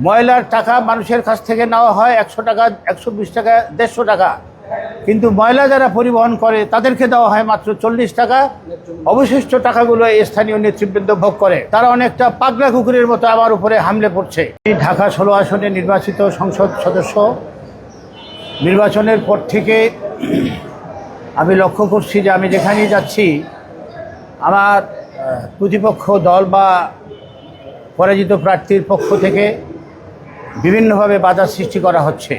ময়লার টাকা মানুষের কাছ থেকে নেওয়া হয় 100 টাকা, 120 টাকা, 150 টাকা, কিন্তু ময়লা যারা পরিবহন করে তাদেরকে দেওয়া হয় মাত্র 40 টাকা। অবশিষ্ট টাকাগুলো এই স্থানীয় নেতৃবৃন্দ ভোগ করে। তারা অনেকটা পাগলা কুকুরের মতো আমার উপরে হামলে পড়ছে। ঢাকা 16 আসনে নির্বাচিত সংসদ সদস্য নির্বাচনের পর থেকে আমি লক্ষ্য করছি যে আমি যেখানেই যাচ্ছি আমার প্রতিপক্ষ দল বা পরাজিত প্রার্থীর পক্ষ থেকে বিভিন্নভাবে বাধা সৃষ্টি করা হচ্ছে।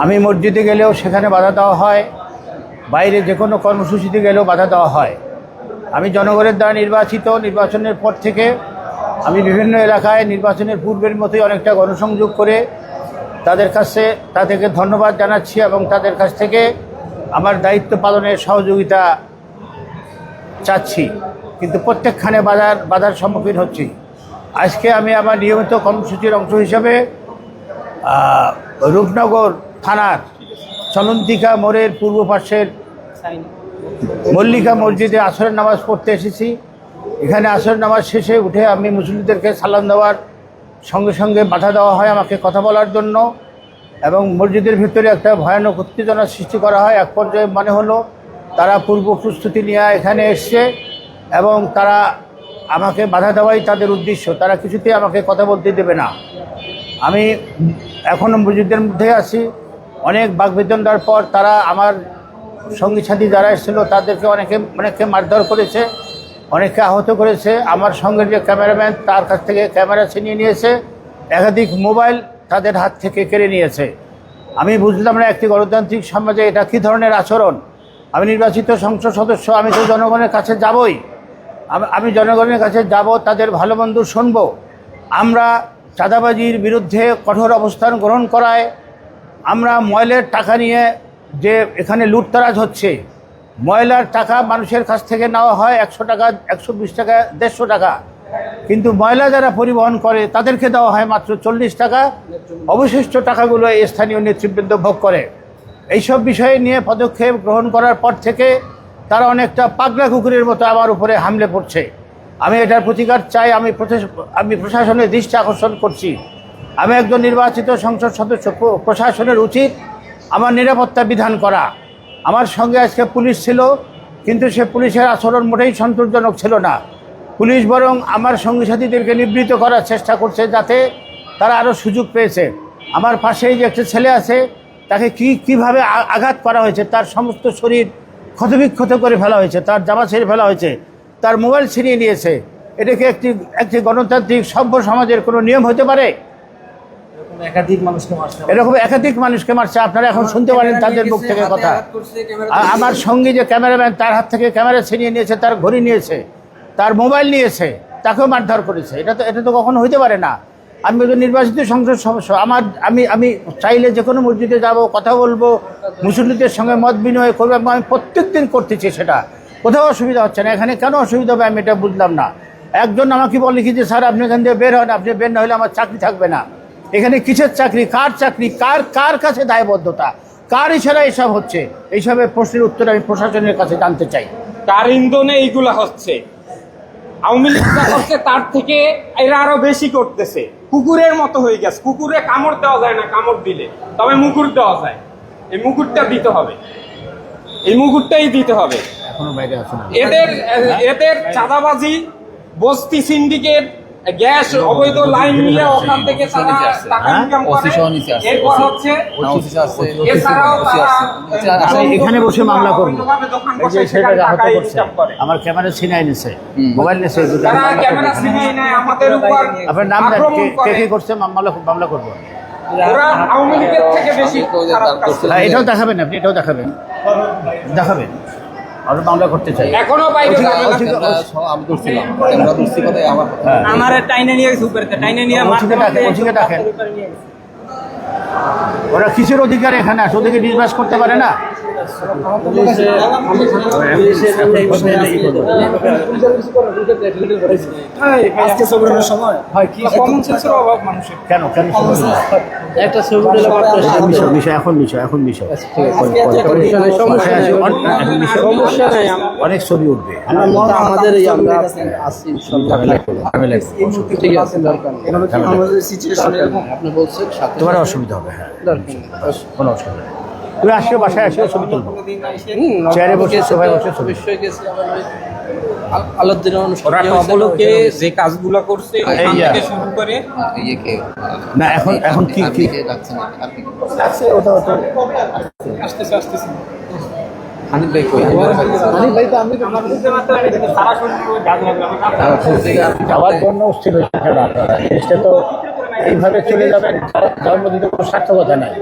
আমি মসজিদে গেলেও সেখানে বাধা দেওয়া হয়, বাইরে যে কোনো কর্মসূচিতে গেলেও বাধা দেওয়া হয়। আমি জনগণের দ্বারা নির্বাচিত, নির্বাচনের পর থেকে আমি বিভিন্ন এলাকায় নির্বাচনের পূর্বের মতোই অনেকটা গণসংযোগ করে তাদেরকে ধন্যবাদ জানাচ্ছি এবং তাদের কাছ থেকে আমার দায়িত্ব পালনের সহযোগিতা চাচ্ছি, কিন্তু প্রত্যেকখানে বাধার সম্মুখীন হচ্ছি। আজকে আমি আমার নিয়মিত কর্মসূচির অংশ হিসাবে রূপনগর থানার চলন্তিকা মোড়ের পূর্ব পার্শ্বের মল্লিকা মসজিদে আসরের নামাজ পড়তে এসেছি। এখানে আসরের নামাজ শেষে উঠে আমি মুসল্লিদেরকে সালাম দেওয়ার সঙ্গে সঙ্গে বাধা দেওয়া হয় আমাকে কথা বলার জন্য, এবং মসজিদের ভিতরে একটা ভয়ানক উত্তেজনার সৃষ্টি করা হয়। এক পর্যায়ে মনে হলো তারা পূর্ব প্রস্তুতি নিয়ে এখানে এসছে এবং তারা আমাকে বাধা দেওয়াই তাদের উদ্দেশ্য। তারা কিছুতেই আমাকে কথা বলতে দেবে না। আমি এখনও মসজিদের মধ্যে আছি। অনেক বাকবিতণ্ডার পর তারা আমার সঙ্গী সাথী যারা এসেছিল তাদেরকে অনেকে মারধর করেছে, অনেকে আহত করেছে। আমার সঙ্গে যে ক্যামেরাম্যান তার কাছ থেকে ক্যামেরা ছিনিয়ে নিয়েছে, একাধিক মোবাইল তাদের হাত থেকে কেড়ে নিয়েছে। আমি বুঝলাম না একটি গণতান্ত্রিক সমাজে এটা কী ধরনের আচরণ। আমি নির্বাচিত সংসদ সদস্য, আমি তো জনগণের কাছে যাবই। আমি জনগণের কাছে যাব, তাদের ভালো মন্দ শুনব। আমরা চাঁদাবাজির বিরুদ্ধে কঠোর অবস্থান গ্রহণ করায়, আমরা ময়লার টাকা নিয়ে যে এখানে লুটতরাজ হচ্ছে, ময়লার টাকা মানুষের কাছ থেকে নেওয়া হয় 100 টাকা, 120 টাকা, 150 টাকা, কিন্তু ময়লা যারা পরিবহন করে তাদেরকে দেওয়া হয় মাত্র 40 টাকা। অবশিষ্ট টাকাগুলো এই স্থানীয় নেতৃবৃন্দ ভোগ করে। এইসব বিষয়ে নিয়ে পদক্ষেপ গ্রহণ করার পর থেকে তারা অনেকটা পাগলা কুকুরের মতো আমার উপরে হামলে পড়ছে। আমি এটার প্রতিকার চাই। আমি প্রশাসনের দৃষ্টি আকর্ষণ করছি। আমি একজন নির্বাচিত সংসদ সদস্য, প্রশাসনের উচিত আমার নিরাপত্তা বিধান করা। আমার সঙ্গে আজকে পুলিশ ছিল, কিন্তু সে পুলিশের আচরণ মোটেই সন্তোষজনক ছিল না। পুলিশ বরং আমার সঙ্গী সাথীদেরকে নিবৃত্ত করার চেষ্টা করছে, যাতে তারা আরও সুযোগ পেয়েছে। আমার পাশেই যে একটা ছেলে আছে, তাকে কীভাবে আঘাত করা হয়েছে, তার সমস্ত শরীর ক্ষতবিক্ষত করে ফেলা হয়েছে, তার জামা ছেড়ে ফেলা হয়েছে, তার মোবাইল ছিনিয়ে নিয়েছে। এটাকে একটি গণতান্ত্রিক সভ্য সমাজের কোনো নিয়ম হতে পারে? এরকম একাধিক মানুষকে মারছে। আপনারা এখন শুনতে পারেন তাদের মুখ থেকে কথা। আমার সঙ্গী যে ক্যামেরাম্যান, তার হাত থেকে ক্যামেরা ছিনিয়ে নিয়েছে, তার ঘড়ি নিয়েছে, তার মোবাইল নিয়েছে, তাকেও মারধর করেছে। এটা তো কখনো হইতে পারে না। আমি একজন নির্বাচিত সংসদ সদস্য। আমি চাইলে যে কোনো মসজিদে যাব, কথা বলবো, মুসল্লিদের সঙ্গে মত বিনিময় করবো, এবং আমি প্রত্যেক দিন করতেছি। সেটা কোথাও অসুবিধা হচ্ছে না। এখানে কেন অসুবিধা হবে আমি এটা বুঝলাম না। একজন আমাকে বলে কি যে স্যার আপনি এখান থেকে বের হন, আপনি বের না হলে আমার চাকরি থাকবে না। এখানে কিসের চাকরি, কার চাকরি, কার কাছে দায়বদ্ধতা, কার ইশারা এসব হচ্ছে? এইসবের প্রশ্নের উত্তর আমি প্রশাসনের কাছে জানতে চাই। কার ইন্ধনে এইগুলা হচ্ছে? আওয়ামী লীগ যা করছে তার থেকে এরা আরো বেশি করতেছে। কুকুরের মতো হয়ে গেছে। কুকুরে কামড় দেওয়া যায় না, কামড় দিলে তবে মুকুর দেওয়া যায়। এই মুকুরটা দিতে হবে, এই মুকুরটাই দিতে হবে। এদের চাঁদাবাজি, বস্তি সিন্ডিকেট, গ্যাস অবৈধ লাইন নিয়ে ওখান থেকে তারা টাকা ইনকাম করে। এরপর হচ্ছে এছাড়াও এখানে বসে মামলা করবো। আমার ক্যামেরা ছিনাই নিছে, মোবাইল নিছে, আমাদের উপর আপনার নাম কে করছে? মামলা করবো। ওরা আওয়ামী লীগের থেকে বেশি এটাও দেখাবেন, আপনি এটাও দেখাবেন। আর মামলা করতে চাই। এখনো আমার টাইনে নিয়ে সুপারতে টাইনে নিয়ে ওরা কিসের অধিকার এখানে আসে? ওদেরকে ডিসবাস করতে পারে না? আজকে ছবি তোলার সময় কমন সেন্সের অভাব মানুষের। কেন কেন একটা ছবি তুলে এখন মিশো সমস্যা নাই, সমস্যা নাই। অনেক ছবি উঠবে। আমাদের আমরা আসছি ঠিক আছে, দরকার নেই। আমাদের সিচুয়েশন আপনি বলছেন সাথে তোমার অসুবিধা হবে, হ্যাঁ দরকার নেই। কোনো অসুবিধা নেই। তুমি আসলে বাসায় আসলে ছবি তুলবো, হুম, চেয়ারে বসে গেছে সবাই তো, বসে ছবি। অবশ্যই গেছে আমাদের আলাউদ্দিনের ওরা অনুষ্ঠান টবলোকে যে কাজগুলো করছে ওখান এই থেকে শুরু করে না এখন কি কি ওটা আসতেছে হানিফ ভাই কই? হানিফ ভাই তো আমি তো যাওয়ার জন্য ছিল জিনিসটা তো এইভাবে চলে যাবেন, যাওয়ার মধ্যে তো কোনো সার্থকতা নাই।